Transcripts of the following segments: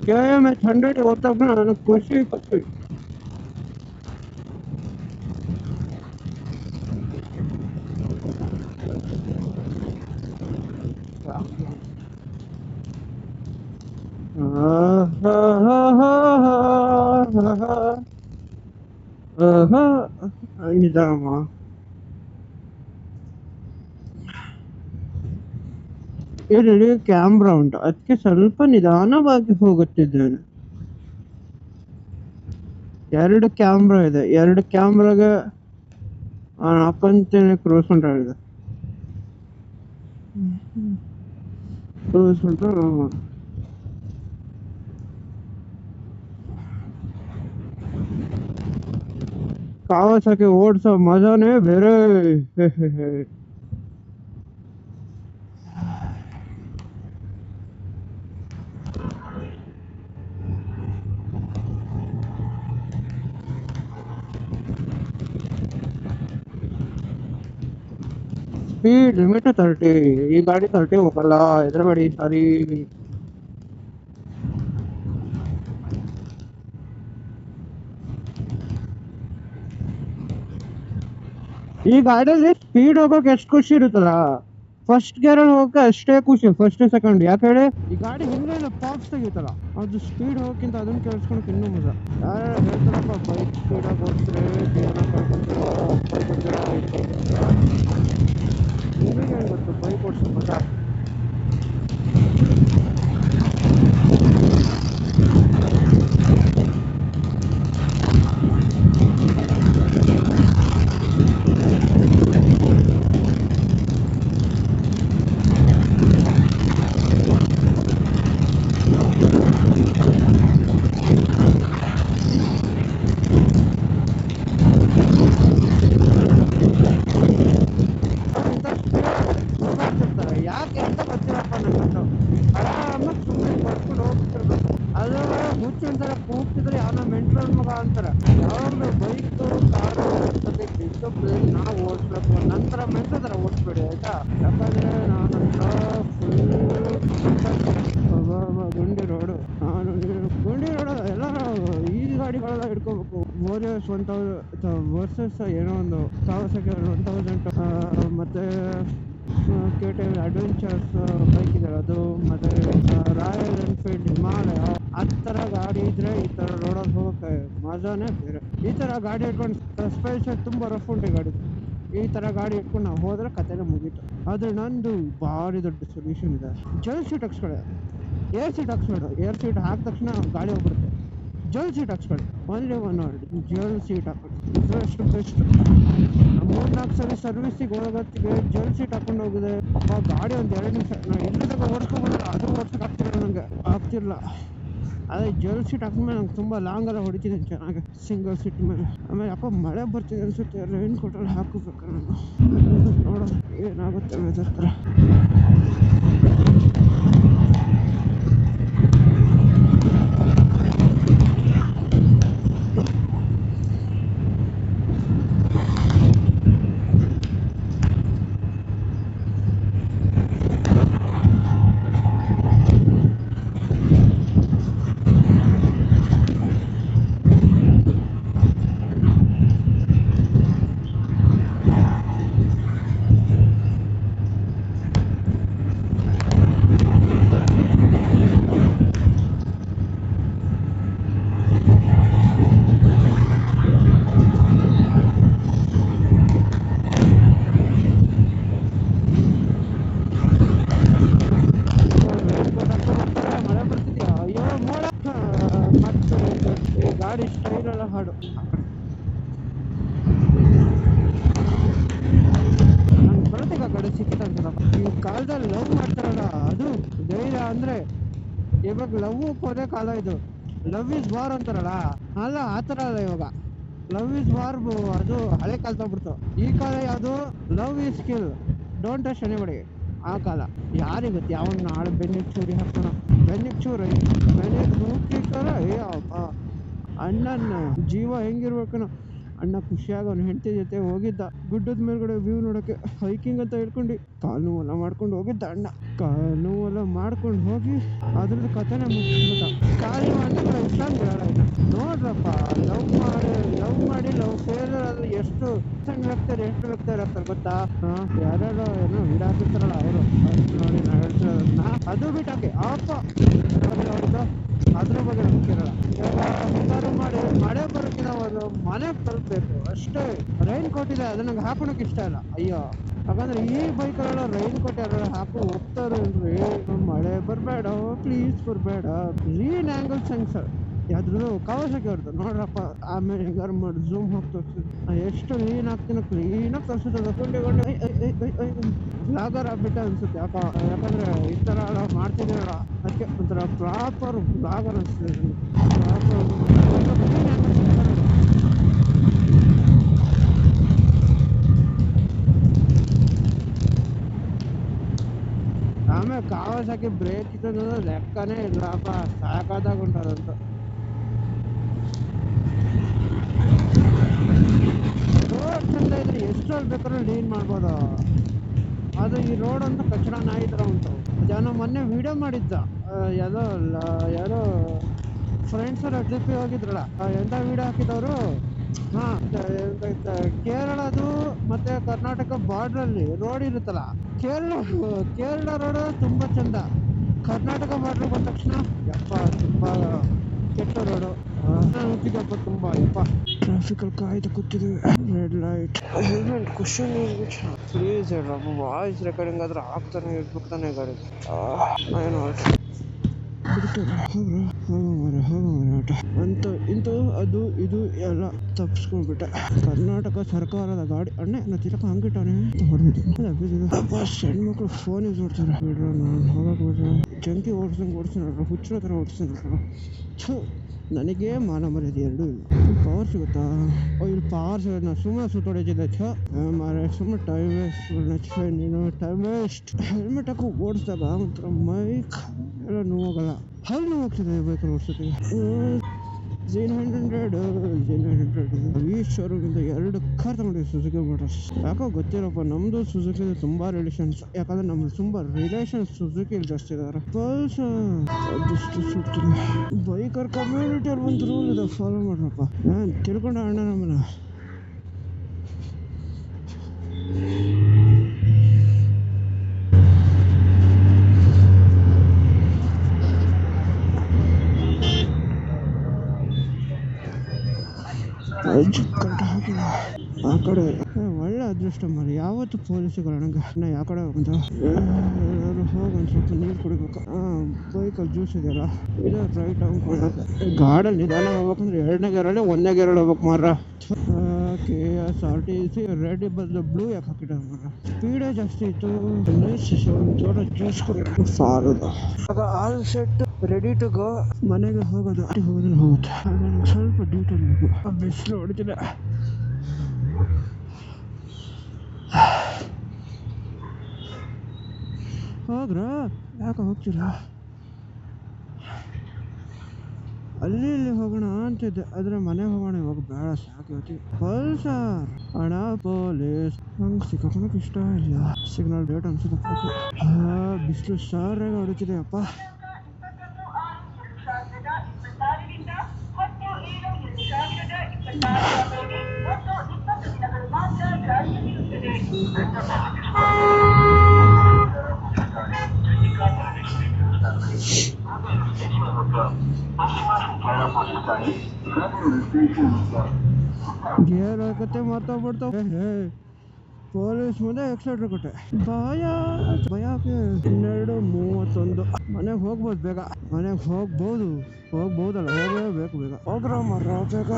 KMH 100 ಹೋಗ್ತಾಗ ನನಗೆ ಖುಷಿ ಖುಷಿ. ನಿಧಾಮ ಇಲ್ಲಿ ಕ್ಯಾಮ್ರಾ ಉಂಟು, ಅದಕ್ಕೆ ಸ್ವಲ್ಪ ನಿಧಾನವಾಗಿ ಹೋಗುತ್ತಿದ್ದೇನೆ. 2 ಕ್ಯಾಮ್ರಾ ಇದೆ, 2 ಕ್ಯಾಮ್ರಾಗೆ ಹಾಕಂತೇನೆ ಕ್ರೂಸ್ ಕಂಟ್ರೋಲ್ ಇದೆ. ಕ್ರೂಸ್ ಕಂಟ್ರೋಲ್ ಕಾವಾಸಕ್ಕೆ ಓಡಿಸೋ ಮಜಾನೇ ಬೇರೆ. Speed limit 30. ಈ ಗಾಡಿ 30 ಹೋಗಲ್ಲ, ಎದುರುಗಡೆ ಸಾರಿ. ಈ ಗಾಡಿಯಲ್ಲಿ ಸ್ಪೀಡ್ ಹೋಗೋಕೆ ಎಷ್ಟು ಖುಷಿ ಇರುತ್ತಲ್ಲ, ಫಸ್ಟ್ ಗೇರ್ ಅಲ್ಲಿ ಹೋಗಕ್ಕೆ ಅಷ್ಟೇ ಖುಷಿ, ಫಸ್ಟ್ ಸೆಕೆಂಡ್. ಯಾಕೆ ಹೇಳಿ, ಈ ಗಾಡಿ ಹಿಂದೆ ಪಾಪ್ಸ್ ತೆಗಿತಲ್ಲ, ಅದು ಸ್ಪೀಡ್ ಹೋಗಕ್ಕಿಂತ ಅದನ್ನ ಕೇಳಿಸ್ಕೊಳಕ್ ಇನ್ನೂ ಮಜಾ. ಯಾರು ಹೇಳ್ತಾರಪ್ಪ ಬೈಕ್ ಸ್ಪೀಡ್ ಆಗಿ ಹೋಗ್ತಾರೆ ನಿಮಗೆ ಗೊತ್ತು ಬೈಕ್ ಓಡಿಸೋ ಮಜಾ. ಯಾಕೆ ಅಂತ ಗೊತ್ತಿರಪ್ಪ ನನ್ನದು. ಆರಾಮಾಗಿ ಸುಮ್ಮನೆ ಬರ್ಕೊಂಡು ಹೋಗ್ತಿರ್ಬೇಕು. ಅದು ಹುಚ್ಚು ಅಂತಾರೆ, ಕೂಗ್ತಿದ್ರೆ ಯಾವನ ಮೆಂಟ್ರೋಲ್ ಮಗ ಅಂತಾರೆ. ಯಾವಾಗಲೂ ಬೈಕು ಕಾರು ಓಡಿಸೋದಕ್ಕೆ ಡಿಸಿಪ್ಲಿನ್ ನಾವು ಓಡಿಸ್ಬೇಕು. ನಂತರ ಮೆಂಟ್ರೋ ಥರ ಓಡಿಸ್ಬೇಡಿ ಆಯ್ತಾ. ಯಾಕಂದ್ರೆ ನಾನಂತರ ಗುಂಡಿ ರೋಡು, ಗುಂಡಿ ರೋಡು ಎಲ್ಲ ಈ ಗಾಡಿಗಳೆಲ್ಲ ಹಿಡ್ಕೋಬೇಕು. ಓರಿಯಸ್ 1000 ವರ್ಸಸ್ ಏನೋ ಒಂದು ಕಾವಾಸಕಿ 1000 ಮತ್ತೆ KTM ಅಡ್ವೆಂಚರ್ಸ್ ಬೈಕ್ ಇದೆ ಅದು, ಮತ್ತೆ ರಾಯಲ್ ಎನ್ಫೀಲ್ಡ್ ಹಿಮಾಲಯ. ಆ ಥರ ಗಾಡಿ ಇದ್ರೆ ಈ ಥರ ರೋಡಲ್ಲಿ ಹೋಗೋಕೆ ಮಜಾನೇ ಬೇರೆ. ಈ ಥರ ಗಾಡಿ ಇಟ್ಕೊಂಡು ಸಸ್ಪೆನ್ಷನ್ ತುಂಬ ರಫ್ ಉಂಟು ಗಾಡಿ. ಈ ಥರ ಗಾಡಿ ಇಟ್ಕೊಂಡು ನಾವು ಹೋದ್ರೆ ಕತೆನೇ ಮುಗೀತು. ಆದರೆ ನಂದು ಭಾರಿ ದೊಡ್ಡ ಸೊಲ್ಯೂಷನ್ ಇದೆ. ಜಲ್ ಸೀಟ್ ಹಾಕ್ಸ್ಕೊಳ್ಳಿ, ಏರ್ ಸೀಟ್ ಹಾಕ್ಸ್ಬೇಡ. ಏರ್ ಸೀಟ್ ಹಾಕಿದ ತಕ್ಷಣ ಗಾಡಿ ಹೋಗ್ಬಿಡುತ್ತೆ. ಜಲ್ ಸೀಟ್ ಹಾಕ್ಸ್ಕೊಳ್ಳಿ, ಓನ್ಲಿ 1 ಅವರ್ ಜಲ್ ಸೀಟ್ ಹಾಕೊಳ್ಳಿ, ಬೆಸ್ಟ್ ಬೆಸ್ಟ್. 3-4 ಸರಿ ಸರ್ವಿಸಿಗೆ ಹೋಗೋತ್ತಿಗೆ ಜಲ್ ಸೀಟ್ ಹಾಕೊಂಡು ಹೋಗಿದೆ. ಗಾಡಿ ಒಂದು 2 ನಿಮಿಷ ನಾನು ಎಲ್ಲಿದಾಗ ಓಡಿಸ್ಕೊಂಡ್ರೆ ಅದು ಓಡಿಸೋಕೆ ಆಗ್ತಿರಲ್ಲ. ಅದೇ ಜಲ್ ಸೀಟ್ ಹಾಕಿದ್ಮೇಲೆ ನಂಗೆ ತುಂಬ ಲಾಂಗೆಲ್ಲ ಹೊಡಿತಿದ್ದೀನಿ ಚೆನ್ನಾಗಿ ಸಿಂಗಲ್ ಸೀಟ್ ಮೇಲೆ. ಆಮೇಲೆ ಯಾಕೋ ಮಳೆ ಬರ್ತಿದೆ ಅನಿಸುತ್ತೆ, ರೈನ್ ಕೋಟಲ್ಲಿ ಹಾಕೋಬೇಕು ನಾನು. ನೋಡೋಣ ಏನಾಗುತ್ತೆ ವೆದರ್ ಥರ. ಗಾಡಿ ಸ್ಟೈಲೆಲ್ಲ ಹಾಡು. ನಾನು ಬರತ್ತೆ ಗಾಡಿ ಸಿಕ್ಕಿದಂತಲ್ಲ. ಈ ಕಾಲದಲ್ಲಿ ಲವ್ ಮಾಡ್ತಾರಲ್ಲ ಅದು ಧೈರ್ಯ. ಅಂದ್ರೆ ಇವಾಗ ಲವ್ ಕೊಡೋ ಕಾಲ ಇದು. ಲವ್ ಇಸ್ ವಾರ್ ಅಂತಾರಲ್ಲ, ಅಲ್ಲ ಆ ಥರ ಅಲ್ಲ ಇವಾಗ. ಲವ್ ಇಸ್ ವಾರ್ ಅದು ಹಳೆ ಕಾಲ ತಗ್ಬಿಡ್ತು. ಈ ಕಾಲ ಯಾವುದು, love is skill, don't touch anybody. ಆ ಕಾಲ ಯಾರಿಗೆ ಗೊತ್ತು, ಯಾವನ್ನ ನಾಳೆ ಬೆನ್ನಿಗೆ ಚೂರಿ ಹಾಕೋಣ, ಬೆನ್ನಿಗೆ ಚೂರಿ ಬೆನ್ನಿಗೆ ನೂಕಿಕ್ಕರ. ಅಣ್ಣನ ಜೀವ ಹೆಂಗಿರ್ಬೇಕು. ಅಣ್ಣ ಖುಷಿಯಾಗಿ ಅವ್ನ ಹೆಂಡತಿ ಜೊತೆ ಹೋಗಿದ್ದ ಗುಡ್ಡದ ಮೇಲ್ಗಡೆ ವ್ಯೂ ನೋಡೋಕ್ಕೆ. ಹೈಕಿಂಗ್ ಅಂತ ಹೇಳ್ಕೊಂಡು ಕಾಲು ನೋವೆಲ್ಲ ಮಾಡ್ಕೊಂಡು ಹೋಗಿದ್ದ ಅಣ್ಣ. ಕಾಲು ನೋವೆಲ್ಲ ಮಾಡ್ಕೊಂಡು ಹೋಗಿ ಅದ್ರದ್ದು ಕಥೆನೇ ಮುಗಿಸ್ಬಿಟ್ಟ. ಕಾಲು ಅಣ್ಣ ಇಷ್ಟ ಅಂತ ಹೇಳಲ್ಲ. ನೋಡ್ರಪ್ಪ, ಲವ್ ಮಾಡಿ ಲವ್ ಫೇಲ್ಯೂರ್ ಆದ್ರೆ ಎಷ್ಟು ವ್ಯಕ್ತಾರೆ ಗೊತ್ತಾ? ಯಾರ್ಯಾರೋ ಏನೋ ಬಿಡಾಕಿರ್ತಾರಲ್ಲ ಅವರು ನೋಡಿ ನಾ ಹೇಳ್ತಿರೋದನ್ನ ಅದು ಬಿಟ್ಟಾಕೆ ಅಪ್ಪ ಅದ್ರ ಬಗ್ಗೆ ಕೇಳಲ್ಲ. ಇವಾಗ ಮಾಡಿ ಮಳೆ ಬರೋಕ್ಕಿಂತ ಒಂದು ಮನೆಗೆ ತಲುಪಬೇಕು ಅಷ್ಟೇ. ರೈನ್ ಕೋಟ್ ಇದೆ, ಅದು ನಂಗೆ ಹಾಕೊಳಕ್ ಇಷ್ಟ ಇಲ್ಲ. ಅಯ್ಯೋ, ಯಾಕಂದ್ರೆ ಈ ಬೈಕಲ್ಲೆಲ್ಲ ರೈನ್ ಕೋಟ್ ಯಾರು ಹಾಕಿ ಹೋಗ್ತಾರೆ ಅಂದ್ರೆ ಮಳೆ ಬರಬೇಡ ಪ್ಲೀಸ್ ಬರಬೇಡ. ಗ್ರೀನ್ ಆಂಗಲ್ ಸೆನ್ಸರ್ ಯಾವ್ದು ಕಾವಾಸಕಿ ಅವ್ರದ್ದು ನೋಡ್ರಪ್ಪ. ಆಮೇಲೆ ಹೆಂಗಾರು ಮಾಡಿ ಝೂಮ್ ಹೋಗಿ ತೋರಿಸಿದ್ರು ಎಷ್ಟು ಕ್ಲೀನ್ ಆಗ್ತೀನಿ, ಕ್ಲೀನಾಗಿ ತೋರಿಸಿದ್ರು. ಬ್ಲಾಗರ್ ಆಗ್ಬಿಟ್ಟೆ ಅನ್ಸುತ್ತೆ ಯಾಕಂದ್ರೆ ಈ ಥರ ಮಾಡ್ತಿದ್ದೀರಲ್ಲ ಅದಕ್ಕೆ ಒಂಥರ ಪ್ರಾಪರ್ ಬ್ಲಾಗರ್ ಅನಿಸ್ತಿದೆ. ಆಮೇಲೆ ಕಾವಾಸಕಿ ಬ್ರೇಕ್ ಇತ್ತು ಲೆಕ್ಕನೇ ಇಲ್ಲಪ್ಪ, ಸಾಕಾದಾಗ ಉಂಟದಂತ. ರೋಡ್ ಚಂದ ಇದ್ರೆ ಎಷ್ಟೊಂದು ಬೇಕಾದ್ರೂ ಲೀನ್ ಮಾಡ್ಬೋದು. ಅದು ಈ ರೋಡ್ ಅಂತ ಕಚಡ ನಾಯಿ ಥರ ಉಂಟು. ಜನ ಮೊನ್ನೆ ವಿಡಿಯೋ ಮಾಡಿದ್ದ, ಯಾರೋ ಫ್ರೆಂಡ್ಸ್ ಅವರು ಟ್ರಿಪ್ಪಿಗೆ ಹೋಗಿದ್ರಲ್ಲ, ಎಂಥ ವಿಡಿಯೋ ಹಾಕಿದವರು. ಕೇರಳದು ಮತ್ತೆ ಕರ್ನಾಟಕ ಬಾರ್ಡ್ರಲ್ಲಿ ರೋಡ್ ಇರುತ್ತಲ್ಲ, ಕೇರಳ ರೋಡ್ ತುಂಬಾ ಚಂದ. ಕರ್ನಾಟಕ ಬಾರ್ಡ್ರ್ ಬಂದ ತಕ್ಷಣ ಯಪ್ಪ ತುಂಬಾ ಕೆಟ್ಟ ರೋಡು. ಹುಟ್ಟಿದಪ್ಪ ತುಂಬಾ ಯಪ್ಪ. ಟ್ರಾಫಿಕಲ್ಲಿ ಕಾಯ್ದು ಕೂತಿದ್ವಿ, red light. Helmet question please ಹೇಳಪ್ಪ, ವಾಯ್ಸ್ ರೆಕಾರ್ಡಿಂಗ್ ಆದ್ರೆ ಆಗ್ತಾನೆ ಇರ್ಬೇಕು ತಾನೆ ಗಾಡಿ. ಏನು ಹೋಗ ಆಟ ಅಂತ ಇಂತು ಅದು ಇದು ಎಲ್ಲ ತಪ್ಪಿಸ್ಕೊಂಡ್ಬಿಟ್ಟೆ. ಕರ್ನಾಟಕ ಸರ್ಕಾರದ ಗಾಡಿ ಅಣ್ಣೆ ನಾ ತಿರಕ ಹಂಗಿಟ್ಟಾನೆ ಹೊಡೆದಿದ್ದು. ಸಣ್ಣ ಮಕ್ಕಳು ಫೋನ್ ಯೂಸ್ ಮಾಡ್ತಾರೆ ಬಿಡ್ರ. ನಾನು ಹೋಗಕ್ ಬಿಡ್ರ ಜಂಕಿ ಓಡಿಸ್ತೀನಿ, ಹುಚ್ಚರ ಥರ ಓಡಿಸ್ತೀನಿ. ನನಗೆ ಮಾನ ಮರ್ಯಾದೆ ಎರಡೂ ಇಲ್ಲ. ಪವರ್ ಸಿಗುತ್ತಾ? ಇಲ್ಲಿ ಪವರ್ ಸಿಗುತ್ತೆ. ನಾನು ಸುಮ್ಮನೆ ಸುತ್ತೋಡಿದ್ದೆ ಸುಮ್ಮನೆ ಟೈಮ್ ವೇಸ್ಟ್. ನೀನು ಟೈಮ್ ವೇಸ್ಟ್. ಹೆಲ್ಮೆಟ್ ಹಾಕಿ ಓಡಿಸಿದಾಗ ಒಂಥರ ಮೈಕ್ ಎಲ್ಲ ನೋವಾಗಲ್ಲ, ಹಲ್ಲು ನೋವಾಗ್ತದೆ ಬೈಕಲ್ಲಿ ಓಡಿಸೋಕ್ಕೆ. Z900 ಈ ಶೋರೂಮಿಂದ 2 ಕಾರ್ ತಗೊಂಡಿದ್ದೆ, ಸುಜುಕಿ ಮೋಟರ್ಸ್. ಯಾಕೋ ಗೊತ್ತಿರಪ್ಪ, ನಮ್ಮದು ಸುಜುಕಿ ತುಂಬ ರಿಲೇಷನ್ಸ್. ಯಾಕಂದ್ರೆ ನಮ್ಮದು ತುಂಬ ರಿಲೇಷನ್ಸ್ ಸುಜುಕಿಲಿ ಜಾಸ್ತಿ ಇದ್ದಾರೆ. ಪಲ್ಸ್ ಅದಷ್ಟು ಸುಡ್ತೀನಿ. ಬೈಕರ್ ಕಮ್ಯುನಿಟಿಯಲ್ಲಿ ಒಂದು ರೂಲ್ ಇದೆ, ಫಾಲೋ ಮಾಡ್ರಪ್ಪ. ನಾನು ತಿಳ್ಕೊಂಡ ಅಣ್ಣ ನಮ್ಮನ್ನ ಹಾಕಿಲ್ಲ ಆ ಕಡೆ. ಒಳ್ಳೆ ಅದೃಷ್ಟ ಮಾರಿ, ಯಾವತ್ತು ಪೊಲೀಸುಗಳು ನಂಗೆ ನಾ ಯಾವ ಕಡೆ ಹೋಗಂತ ಏನಾದ್ರು ಹೋಗೊಂದು ಸ್ವಲ್ಪ ನೀರು ಕುಡಿಬೇಕು. ಬೈಕಲ್ಲಿ ಜ್ಯೂಸ್ ಇದೆಯಲ್ಲ, ಇದು ರೈಟ್ ಹೋಗ್ಬೇಕು. ಗಾಡಲ್ಲಿ ನಿಧಾನ ಹೋಗ್ಬೇಕಂದ್ರೆ 2ನೇ ಗೇರಲ್ಲಿ 1ನೇ ಗೇರಲ್ಲಿ ಹೋಗ್ಬೇಕು ಮಾರ. KSRTC ರೆಡ್ ಬದಲು ಬ್ಲೂ ಯಾಕೆ ಹಾಕಿದ್ದಾರೆ ಮಾರ? ಸ್ಪೀಡೇ ಜಾಸ್ತಿ ಇತ್ತು. ಜೋರ ಜ್ಯೂಸ್ ಕುಡಿಬೇಕು. ಸಾಲದು all set, ready to go. ಮನೆಗೆ ಹೋಗೋದು ಹೋಗುತ್ತೆ. ನನಗೆ ಸ್ವಲ್ಪ ಡ್ಯೂಟಿ ಬೇಕು. ಬಿಸಿಲು ಹೊಡಿತಿಲ್ಲ. ಹೋಗ್ರ ಯಾಕೆ ಹೋಗ್ತಿಲ್ಲ? ಅಲ್ಲಿ ಇಲ್ಲಿ ಹೋಗೋಣ ಅಂತಿದ್ದೆ, ಆದರೆ ಮನೆಗೆ ಹೋಗೋಣ ಇವಾಗ ಬೇಡ, ಸಾಕೈತಿ. ಪಲ್ಸರ್ ಅಣ್ಣ ಪೊಲೀಸ್ ನಂಗೆ ಸಿಕ್ಕಾಕೊಳಕ್ಕೆ ಇಷ್ಟ ಇಲ್ಲ. ಸಿಗ್ನಲ್ ಡೇಟ್ ಅನ್ಸುತ್ತೆ. ಬಿಸಿಲು ಸಾರಾಗಿ ಹೊಡಿತಿದೆ ಅಪ್ಪ. ಗೇರ್ ಹಾಕತ್ತೆ ಮಾತಾಡ್ಬಿಡ್ತಾವೆ. ಪೊಲೀಸ್ ಮುಂದೆ ಎಕ್ಸೈಟರ್ ಕೊಟ್ಟೆ. ಭಯ 12:31. ಮನೆಗೆ ಹೋಗ್ಬೋದು ಬೇಗ. ಮನೆಗೆ ಹೋಗ್ಬೋದಲ್ಲ, ಹೋಗಬೇಕು ಬೇಗ. ಹೋಗ್ರ ಮರ ಬೇಗ.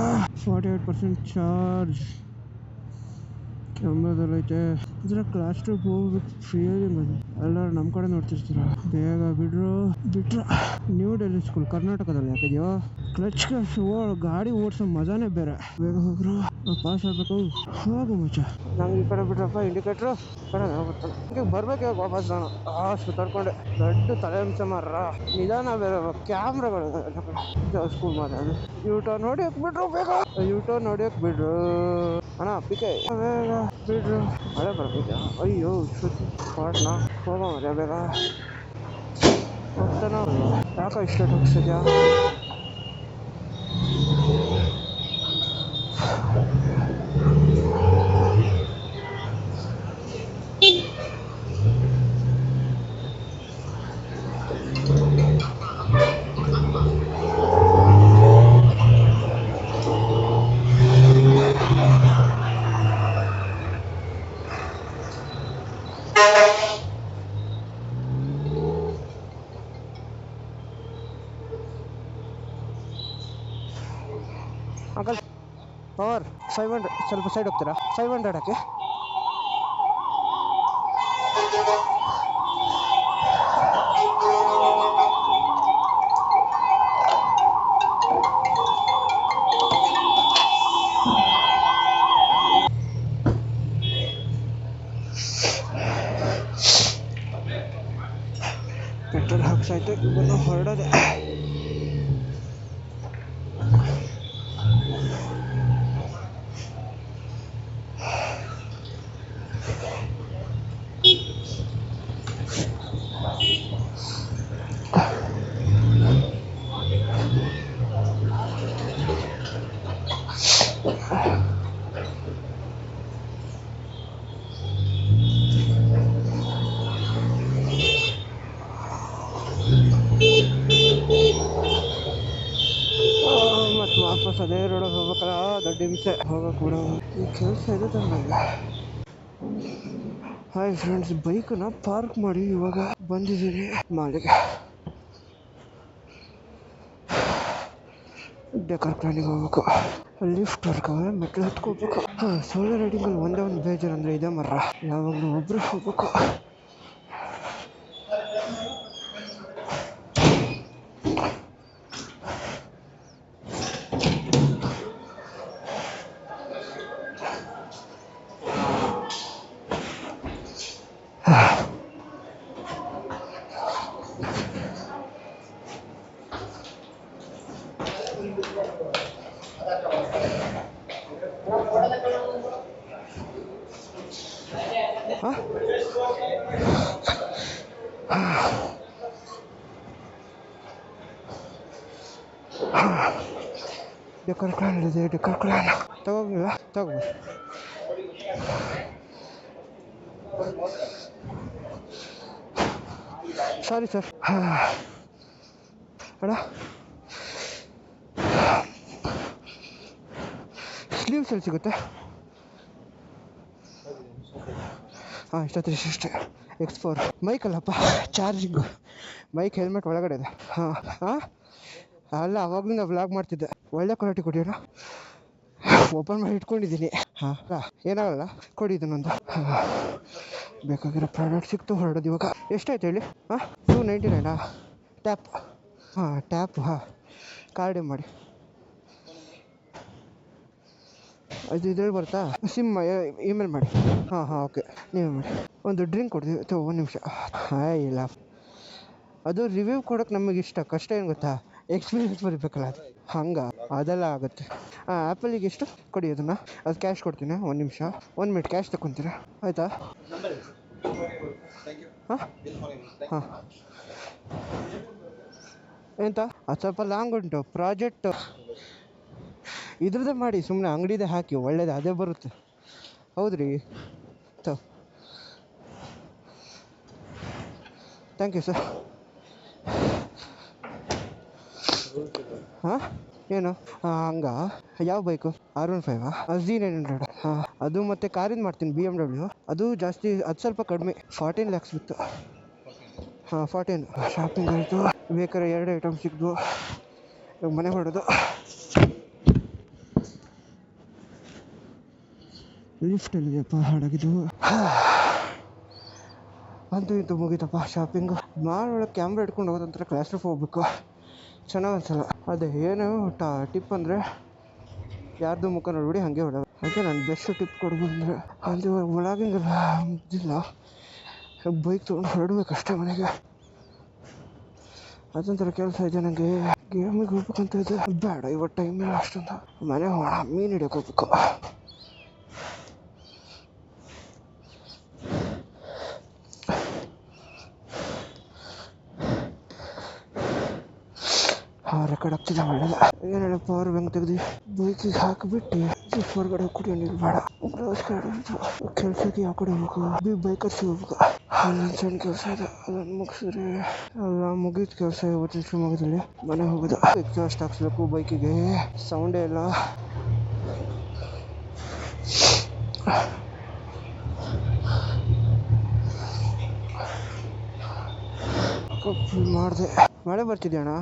48% ಚಾರ್ಜ್ ಕ್ಯಾಮ್ರಾದಲ್ಲೈತೆ. ಇದರ ಕ್ಲಾಸ್ ಟ್ರಿಪ್ ಹೋಗ್ಬೇಕು. ಫೀಲಿಂಗ್ ಅದು ಎಲ್ಲರೂ ನಮ್ಮ ಕಡೆ ನೋಡ್ತಿರ್ತೀರ. ಬೇಗ ಬಿಟ್ರು ನ್ಯೂ ಡೆಲ್ಲಿ ಸ್ಕೂಲ್ ಕರ್ನಾಟಕದಲ್ಲಿ ಹಾಕಿದ್ಯೋ. ಕ್ಲಚ್ ಗಾಡಿ ಓಡಿಸೋ ಮಜಾನೇ ಬೇರೆ. ಬೇಗ ಹೋಗ್ರು, ಪಾಸ್ ಆಗ್ಬೇಕು. ಹೋಗು ಮಚ್ಚ, ನಂಗೆ ಈ ಕಡೆ ಬಿಟ್ರಪ್ಪ ಇಂಡಿಕೇಟ್ರು. ಬರ್ಬೇಕು ಇವಾಗ ವಾಪಸ್. ನಾನು ಸುತ್ತಾಡ್ಕೊಂಡೆ ದೊಡ್ಡ ತಲೆ ಅಂಶ ಮಾರ ನಿಧಾನ ಬೇರೆ ಕ್ಯಾಮ್ರಾಗಳು ಸ್ಕೂಲ್ ಮಾತಾಡಿ ಯೂಟರ್ನ್ ಹೊಡಿಯಕ್ ಬಿಟ್ರು. ಬೇಗ ಯೂಟರ್ನ್ ಹೊಡಿಯಕ್ ಬಿಡ್ರು ಅಣ್ಣ. ಪಿಕೆ ಬೇಗ ಬಿಡ್ರು. ಮಳೆ ಬರ್ಬೇಕು. ಅಯ್ಯೋ ಪಾಟ್ನಾ ಹೋಗ ಮರ ಬೇಗ ಹೋಗ್ತಾನ. ಯಾಕೋ ಇಷ್ಟ ಹೋಗ್ಸಿದ್ಯಾ? ಅಂಕಲ್ ಪವರ್ 500 ಸ್ವಲ್ಪ ಸೈಡ್ ಹೋಗ್ತೀರಾ? 500 ಹಾಕಿ. ಪೆಟ್ರೋಲ್ ಹಾಕ್ಸಾಯ್ತು. ಇವನು ಹೊರಡೋದೆ. ಮತ್ತು ವಾಪಸ್ ಅದೇ ರೋಡಲ್ಲಿ ಹೋಗ್ಬೇಕಲ್ಲ, ದೊಡ್ಡ ಹಿಂಸೆ ಹೋಗಕ್ಕೆ ಬಿಡೋ. ಈ ಕೆಲಸ ಇದೆ ತಂದಾಗ. ಹಾಯ್ ಫ್ರೆಂಡ್ಸ್, ಬೈಕನ್ನ ಪಾರ್ಕ್ ಮಾಡಿ ಇವಾಗ ಬಂದಿದ್ದೀನಿ ಮಾಲಿಗೆ. ಡೆಕರ್ ಪ್ಲಾನಿಗೆ ಹೋಗ್ಬೇಕು. ಲಿಫ್ಟ್ ವರ್ಕವೆ, ಮೆಟ್ಲು ಹತ್ಕೋಬೇಕು. ಸೋಲೋ ರೈಡಿಂಗಲ್ಲಿ ಒಂದೇ ಒಂದು ಬೇಜಾರು ಅಂದರೆ ಇದೆ ಮರ, ಯಾವಾಗಲೂ ಒಬ್ಬರು ಹೋಗ್ಬೇಕು. ಡೆಕರ್ ಕ್ಲಾನ್ ಇದೆ. ಡೆಕರ್ ಕ್ಲಾನ್ ತಗೋಗಿಲ್ಲ, ತಗೋಬೋದು. Sorry sir. ಅಣ್ಣ ಸ್ಲೀವ್ಸ್ ಎಲ್ಲಿ ಸಿಗುತ್ತೆ? ಹಾಂ, ಇಷ್ಟೇ. X4 ಮೈಕ್ ಅಲ್ಲಪ್ಪ, ಚಾರ್ಜಿಂಗು. ಮೈಕ್ ಹೆಲ್ಮೆಟ್ ಒಳಗಡೆ ಇದೆ. ಹಾಂ ಅಲ್ಲ, ಅವಾಗಲಿಂದ ವ್ಲಾಗ್ ಮಾಡ್ತಿದ್ದೆ. ಒಳ್ಳೆ ಕ್ವಾಲಿಟಿ ಕೊಡಿಯೋಣ. ಓಪನ್ ಮಾಡಿ ಇಟ್ಕೊಂಡಿದ್ದೀನಿ. ಹಾಂ ಏನಾಗಲ್ಲ, ಕೊಡಿ ಇದನ್ನೊಂದು. ಬೇಕಾಗಿರೋ ಪ್ರಾಡಕ್ಟ್ ಸಿಕ್ತು, ಹೊರಡೋದು ಇವಾಗ. ಎಷ್ಟಾಯ್ತು ಹೇಳಿ? 299 ಟ್ಯಾಪ್. ಟ್ಯಾಪ್ ಕಾರ್ಡೇ ಮಾಡಿ. ಅದು ಇದ್ರಲ್ಲಿ ಬರ್ತಾ? ಸಿಮ್ ಇಮೇಲ್ ಮಾಡಿ. ಓಕೆ, ನೀವೇ ಮಾಡಿ. ಒಂದು ಡ್ರಿಂಕ್ ಕೊಡ್ತೀವಿ. 1 ನಿಮಿಷ. ಇಲ್ಲ, ಅದು ರಿವ್ಯೂ ಕೊಡೋಕೆ ನಮಗೆ ಇಷ್ಟ. ಕಷ್ಟ ಏನು ಗೊತ್ತಾ, ಎಕ್ಸ್ಪೀರಿಯನ್ಸ್ ಬರಬೇಕಲ್ಲ, ಅದು ಹಂಗೆ ಅದೆಲ್ಲ ಆಗುತ್ತೆ. ಆ್ಯಪಲ್ಲಿಗೆ ಎಷ್ಟು ಕೊಡಿ ಅದನ್ನು, ಅದು ಕ್ಯಾಶ್ ಕೊಡ್ತೀನಿ. 1 ನಿಮಿಷ, 1 ಮಿನಿಟ್ ಕ್ಯಾಶ್ ತಗೊತೀರಾ? ಆಯಿತಾ? ಎಂತ ಅದು ಸ್ವಲ್ಪ ಲಾಂಗ್ ಉಂಟು ಪ್ರಾಜೆಕ್ಟ್. ಇದ್ರದ್ದೇ ಮಾಡಿ, ಸುಮ್ಮನೆ ಅಂಗಡಿದೇ ಹಾಕಿ, ಒಳ್ಳೇದು ಅದೇ ಬರುತ್ತೆ. ಹೌದ್ರಿ, ಥ್ಯಾಂಕ್ ಯು ಸರ್. ಏನು ಹಂಗ? ಯಾವ ಬೈಕು? R15? Z900. ಅದು ಮತ್ತೆ ಕಾರಿಂದ ಮಾಡ್ತೀನಿ, BMW. ಅದು ಜಾಸ್ತಿ, ಅದು ಸ್ವಲ್ಪ ಕಡಿಮೆ, 14 lakhs ಬಿತ್ತು. 14. ಶಾಪಿಂಗ್ ಆಯಿತು, ಬೇಕಾದ್ರೆ 2 ಐಟಮ್ ಸಿಕ್ತು. ಇವಾಗ ಮನೆ ಹೊಡೋದು. ಲಿಫ್ಟಲ್ಲಿದೆಯಪ್ಪ, ಹಾಡಾಗಿದ್ದು. ಅಂತೂ ಇಂತೂ ಮುಗೀತಪ್ಪ ಶಾಪಿಂಗು. ಮಾಲ್ ಒಳಗೆ ಕ್ಯಾಮ್ರಾ ಇಟ್ಕೊಂಡು ಹೋಗೋದಂತರ ಕ್ಲಾಸ್ರೂಫ್ ಹೋಗ್ಬೇಕು, ಚೆನ್ನಾಗಿ ಅನ್ಸಲ್ಲ. ಅದೇ ಏನು ಟಿಪ್ ಅಂದರೆ ಯಾರ್ದು ಮುಖ ನೋಡ್ಬಿಡಿ ಹಾಗೆ ಹೊಡೋದು. ಅದಕ್ಕೆ ನಾನು ಬೆಸ್ಟ್ ಟಿಪ್ ಕೊಡ್ಬೋದಂದ್ರೆ ಅಲ್ಲಿ ಒಳಗಿಂಗೆಲ್ಲ ಮುಗ್ದಿಲ್ಲ, ಬೈಕ್ ತೊಗೊಂಡು ಹೊರಡ್ಬೇಕಷ್ಟೇ ಮನೆಗೆ. ಅದೊಂಥರ ಕೆಲಸ ಇದೆ ನನಗೆ. ಗೇಮಿಗೆ ಹೋಗ್ಬೇಕಂತ ಇದೆ, ಬೇಡ ಇವತ್ತು ಟೈಮ್ ಇಲ್ಲ ಅಷ್ಟೊಂದು. ಮನೆ ಹೋಗೋಣ, ಮೀನು ಹಿಡಿಯೋಕೆ ಹೋಗ್ಬೇಕು. ರೆಕಾರ್ಡ್ ಆಗ್ತಿದೆ ಒಳ್ಳೆದ. ಏನು ಹೇಳ, ಪವರ್ ಬ್ಯಾಂಕ್ ತೆಗ್ದು ಬೈಕಿಗೆ ಹಾಕಿಬಿಟ್ಟು ಹೊರಗಡೆ ಕುಡಿಯೋ ಬೇಡ. ಕೆಲಸಕ್ಕೆ ಯಾವ ಕಡೆ ಹೋಗ್ಬೇಕು, ಬೈಕರ್ಸ್ ಹೋಗ್ಬೇಕು. ಅಲ್ಲೊಂದು ಸಣ್ಣ ಕೆಲಸ ಇದೆ, ಅದನ್ನು ಮುಗಿಸಿದ್ರೆ ಎಲ್ಲ ಮುಗಿದ ಕೆಲಸ. ಇವತ್ತಿನ ಶಿವಮೊಗ್ಗದಲ್ಲಿ ಮನೆ ಹೋಗೋದು. ಎಕ್ಸಾಸ್ಟ್ ಹಾಕ್ಸ್ಬೇಕು ಬೈಕಿಗೆ, ಸೌಂಡೇ ಇಲ್ಲ. ಮಾಡಿದೆ. ಮಳೆ ಬರ್ತಿದ್ಯಣ್ಣ.